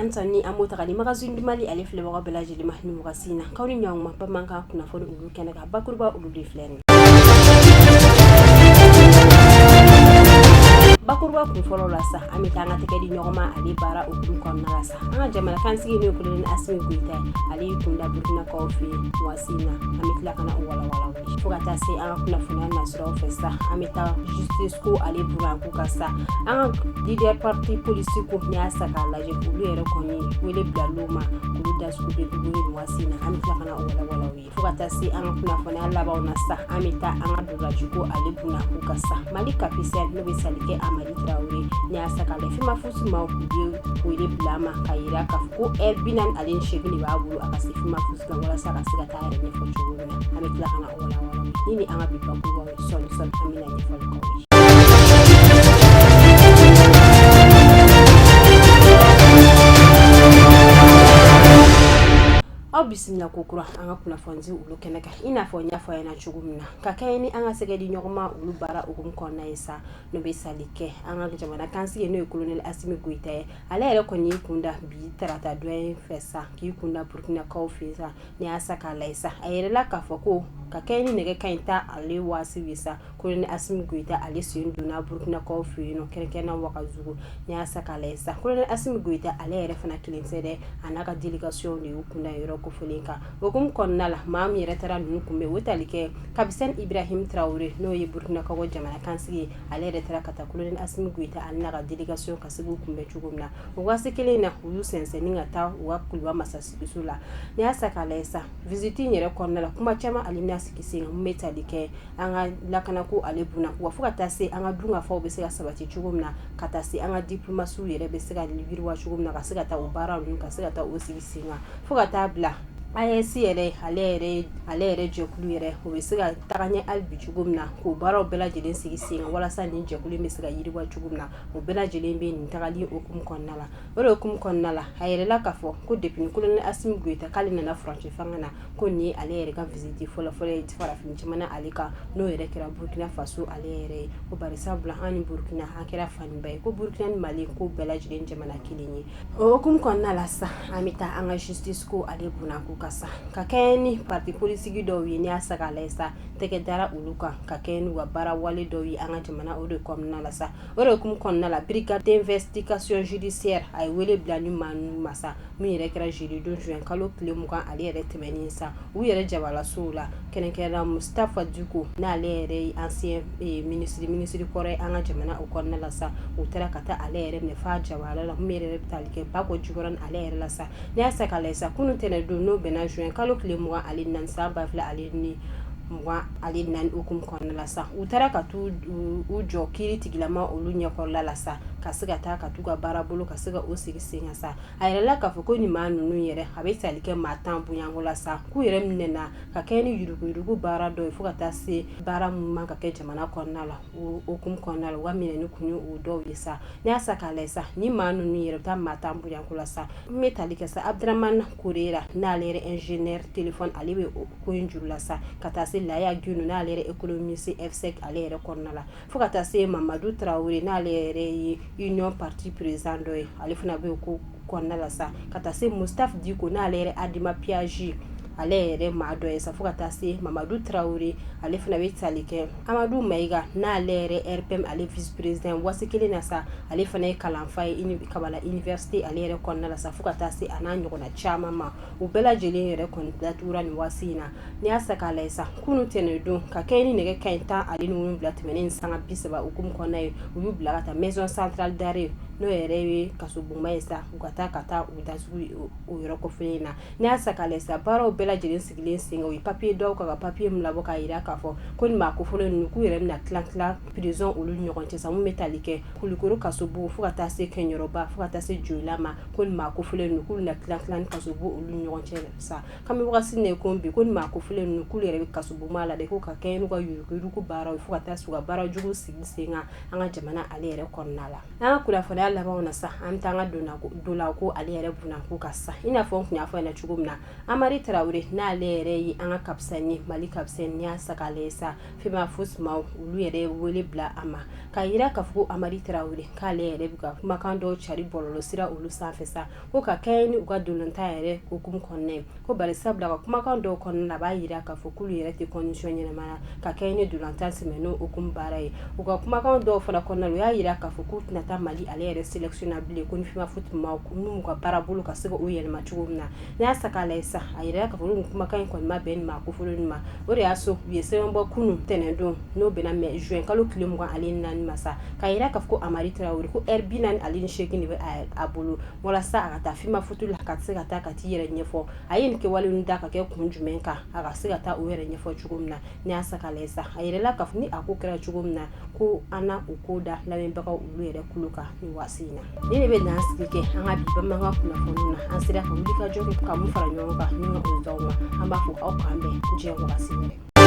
Antani amotagani magazine di Mali ale filɛ baga bɛɛ lajɛlen ma ni wagati na kaw ni ɲɔgɔn ma bamanankan kunnafoni olu kɛnɛ kan bakuruba olu de filɛ bakuruba kun fɔlɔ la sa an bɛ taa an ka tɛgɛ di ɲɔgɔn ma ale baara o kun kɔnɔna la sa an ka jamana kansigi n'o koloni Asimi Goyita ale kun da Burkina kaw fɛ wagati na an bɛ tila kana o walawala fo ka taa se an ka kunnafoniya nasiraw fɛ sa an bɛ taa justice ko ale buranko ka sa an ka leader parti politique ko ni y'a sa k'a lajɛ olu yɛrɛ kɔni wele bilal'u ma olu da sugu bɛ dugu ye wagati na an bɛ tila kana o walawala fo ka taa se an ka kunnafoniya labanw na sa an bɛ taa an ka dolaji ko ale buranko ka sa Mali capitaine n'o bɛ Salikɛ Amadi Traoré ni y'a sa k'a lajɛ fima fusuma u ye wele bila ma ka yira k'a fɔ ko binan ale seegin de b'a bolo a ka se fima fusuma walasa ka se ka taa yɛrɛ ɲɛfɔ cogo min na an bɛ tila kana o walawala ni an ka bi bakurubaw ye sɔni an bɛna ɲɛfɔli k'aw ye. Aw bisimila ko kura an ka kunnafoni olu kɛnɛ kan i n'a fɔ n y'a fɔ ɲɛna cogo min na ka kɛ ni an ka sɛgɛ di ɲɔgɔn ma olu baara hukumu kɔnɔna ye sa n'o bɛ Salikɛ an ka jamana kansigi n'o ye kolonɛli Asimi Goyita ye ale yɛrɛ kɔni y'i kunda bi tarata doyen fɛ sa k'i kunda Burkina kaw fɛ sa ni y'a sa k'a lajɛ sa a yɛrɛ la k'a fɔ ko ka kɛ ni nɛgɛ kaɲi ta ale waasi ye sa kolonɛli Asimi Goyita ale sen donna Burkina kaw fɛ yen nɔ kɛrɛnkɛrɛnna Wagadugu ni y'a sa k'a lajɛ sa kolonɛli Asimi Goyita ale yɛrɛ fana kelen tɛ dɛ a n'a ka délégation de y'u kunda yɔrɔ kofolen kan hukumu kɔnɔna la maa min yɛrɛ taara ninnu kunbɛn o tali kɛ Kapitɛni Ibrahim Traoré n'o ye Burkina kaw jamana kansigi ye ale yɛrɛ taara ka taa kolonɛli Asimi Goyita ale n'a ka délégation ka se k'u kunbɛn cogo min na o waati kelen na u y'u sɛnsɛnni ka taa u ka Kuluba masasigiso la ni y'a sa k'a lajɛ sa visite in yɛrɛ kɔnɔna la kuma caman ale bɛna sigi sen kan mun bɛ tali kɛ an ka lakanako ale bunna wa fo ka taa se an ka dunkafaw bɛ se ka sabati cogo min na ka taa se an ka diplomasiw yɛrɛ bɛ se ka yiriwa cogo min na ka se ka taa o baara ninnu ka se ka taa o sigi sen kan fo ka taa bila AES yɛrɛ ale yɛrɛ jɛkulu yɛrɛ o bɛ se ka taga ɲɛ hali bi cogo min na k'o baaraw bɛɛ lajɛlen sigi sen kan walasa nin jɛkulu in bɛ se ka yiriwa cogo min na o bɛɛ lajɛlen bɛ nin tagali hukumu kɔnɔna la o de hukumu kɔnɔna la a yɛrɛ la k'a fɔ ko depuis ni kolonɛli Asimi Goyita k'ale nana furancɛ fanga na ko nin ye ale yɛrɛ ka visite fɔlɔ-fɔlɔ ye farafin jamana ale kan n'o yɛrɛ kɛra Burkina Faso ale yɛrɛ ye ko bari sabula an ni Burkina an kɛra faniba ye ko Burkina ni Mali ko bɛɛ lajɛlen jamana kelen ye o hukumu kɔnɔna la sa an bɛ taa an ka justice ko ale bunako ka sa ka kɛ ni parti politique dɔw ye ni y'a sa k'a lajɛ sa tɛgɛ dara olu kan ka kɛ ni u ka baara wale dɔw ye an ka jamana o de kɔnɔna la sa o de hukumu kɔnɔna la brigade d'investigation judiciaire a ye wele bila ni maa ninnu ma sa min yɛrɛ kɛra jeudi 2 juin kalo tile 20 ale yɛrɛ tɛmɛnen sa u yɛrɛ jabalasow la kɛrɛnkɛrɛnna Mustafa Diko n'ale yɛrɛ ye ancien ministre kɔrɔ an ka jamana o kɔnɔna la sa u taara ka taa ale yɛrɛ minɛ f'a jabala la min yɛrɛ bɛ tali kɛ Bako Jikɔrɔni ale yɛrɛ la sa ni y'a sa k'a lajɛ sa kunun tɛnɛ don n'o bɛnna juin kalo tile 20 ale naani san 2024 hukumu kɔnɔna la sa u taara ka t'u jɔ kiiri tigilama olu ɲɛkɔrɔla la sa ka se ka taa ka t'u ka baara bolo ka se ka o sigi sen kan sa a yɛrɛ la k'a fɔ ko nin maa ninnu yɛrɛ a bɛ tali kɛ maa tan bonyanko la sa k'u yɛrɛ minɛna ka kɛ ni yuruguyurugu baara dɔ ye fo ka taa se baara mun man ka kɛ jamana kɔnɔna la o hukumu kɔnɔna la u ka minɛni kun ye o dɔw ye sa ni y'a sa k'a lajɛ sa ni maa ninnu yɛrɛ bɛ taa maa tan bonyanko la sa n bɛ tali kɛ sa Abdramane Korera n'ale yɛrɛ ingénieur téléphone ale bɛ ko in juru la sa ka taa se Laya Guino n'ale yɛrɛ économiste FSEC ale yɛrɛ kɔnɔna la fo ka taa se Mamadou Traoré n'ale yɛrɛ ye union parti président dɔ ye ale fana bɛ ko kɔnɔna la sa ka taa se Mustafa Diko n'ale yɛrɛ Adima Piaget ale yɛrɛ maa dɔ ye sa fo ka taa se Mamadou Traoré ale fana bɛ tali kɛ Amadou Maïga n'ale yɛrɛ RPM ale vice président waati kelen na sa ale fana ye kalanfa ye Kabala université ale yɛrɛ kɔnɔna la sa fo ka taa se a n'a ɲɔgɔnna caman ma u bɛɛ lajɛlen yɛrɛ kɔni datugura nin waati in na ni y'a sa k'a lajɛ sa kunun tɛnɛ don ka kɛ ni nɛgɛ kaɲi 17 tɛmɛnen sanga 30 hukumu kɔnɔna ye u y'u bila ka taa maison centrale d'arrêt n'o yɛrɛ ye kasobonba ye sa u ka taa u dasugu o yɔrɔ kɔfɛlen na ni y'a sa k'a lajɛ sa baaraw bɛɛ lajɛlen sigilen sen kan u ye papier dɔw ka papier min labɔ k'a yira k'a fɔ ko nin maa kofɔlen ninnu k'u yɛrɛ bɛna tila prison olu ɲɔgɔn cɛ sa mun bɛ tali kɛ Kulikoro kasobo fo ka taa se Kɛɲɔrɔba fo ka taa se Joyila ma ko nin maa kofɔlen ninnu k'u bɛna tila ni kasobo olu ɲɔgɔn cɛ sa kami wagati ne ko bi ko nin maa kofɔlen ninnu k'u yɛrɛ bɛ kasoboma la de ko ka kɛ n'u ka yuruguyurugu baaraw fo ka taa se u ka baara jugu sigi sen kan an ka jamana ale yɛrɛ kɔnɔna la n'an ka kunnafoniya labanw na sa an bɛ taa an ka dola ko ale yɛrɛ bunako ka sa i n'a fɔ n kun y'a fɔ ɲɛna cogo min na Amadi Traoré Traoré n'ale yɛrɛ ye an ka kapsan ye Mali kapsan ni y'a sagale sa Fema Fusmaw olu yɛrɛ wele bila a ma ka yira k'a fɔ ko Amari Traoré k'ale yɛrɛ bɛ ka kumakan dɔw cari bɔlɔlɔ sira olu sanfɛ sa ko ka kɛɲɛ ni u ka dolonta yɛrɛ hukumu kɔnɔna ye ko bari sabula ka kumakan dɔw kɔnɔna na b'a yira k'a fɔ k'olu yɛrɛ tɛ condition ɲɛnamaya ka kɛɲɛ ni dolonta sɛmɛn'o hukumu baara ye u ka kumakan dɔw fana kɔnɔna na u y'a yira k'a fɔ k'u tɛna taa Mali ale yɛrɛ sélection na bilen ko ni Fema Fusmaw n'u ka baara bolo ka se ka o yɛlɛma cogo min na n'a y'a sa k'a lajɛ sa a yira k'a fɔ olu kumakan in kɔni ma bɛn maa kofɔlen ma o de y'a so u ye sɛbɛn bɔ kunun tɛnɛndon n'o bɛna mai juin kalo tile 24 ma sa ka yira k'a fɔ ko Amari Traoré ko heure 48 de bɛ a bolo walasa a ka taa Fema Futu la ka se ka taa ka t'i yɛrɛ ɲɛfɔ a ye nin kɛwale ninnu da ka kɛ kun jumɛn kan a ka se ka taa o yɛrɛ ɲɛfɔ cogo min na n'a y'a sa k'a lajɛ sa a yirala k'a fɔ ni a ko kɛra cogo min na ko an na o ko da lamɛnbagaw olu yɛrɛ kulo kan ni waati in na ne de bɛ n'an sigi kɛ an ka bi bamanankan kunnafoniw na an sera ka wuli ka jɔ ka mun fara ɲɔgɔn kan ni ka o d'aw ma an b'a fɔ aw k'an bɛn diɲɛ wagati wɛrɛ